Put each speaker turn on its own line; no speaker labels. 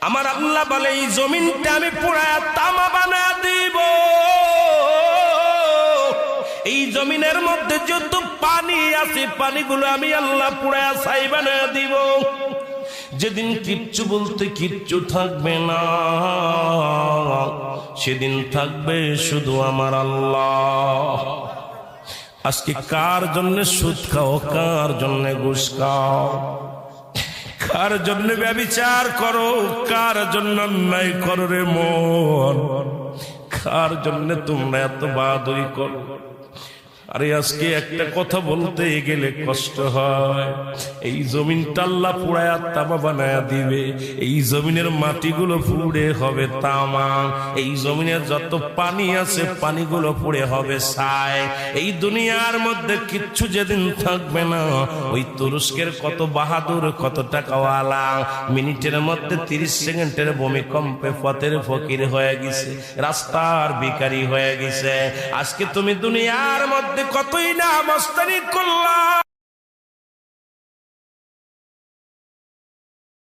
আমার আল্লাহ বলে এই জমিনটা আমি পুরায়া তামা বানায়া দিব। এই জমিনের মধ্যে যত পানি আছে পানিগুলো আমি আল্লাহ পুরায়া ছাই বানায়া দিব। যেদিন কিচ্ছু বলতে কিচ্ছু থাকবে না, সেদিন থাকবে শুধু আমার আল্লাহ। আজকে কার জন্য সুদ খাও, কার জন্য ঘুষ খাও, কার জন্য ব্যভিচার করো, কার জন্য অন্যায় করো রে মন, কার জন্য তোমরা এত বাদই করো। আরে আজকে একটা কথা বলতে গেলে কষ্ট হয়। এই জমিনটা আল্লাহ পুরায়া তামা বানায়া দিবে। এই জমিনের মাটিগুলো পুড়ে হবে তামা। এই জমিনের যত পানি আছে পানিগুলো পুড়ে হবে ছাই। এই দুনিয়ার মধ্যে কিচ্ছু যেদিন থাকবে না, ওই তুরস্কের কত বাহাদুর, কত টাকাওয়ালা মিনিটের মধ্যে 30 সেকেন্ডের ভূমিকম্পে পথের ফকির হয়ে গেছে, রাস্তার ভিখারি হয়ে গেছে। আজকে তুমি দুনিয়ার মধ্যে কতই না মস্তানি করলাম,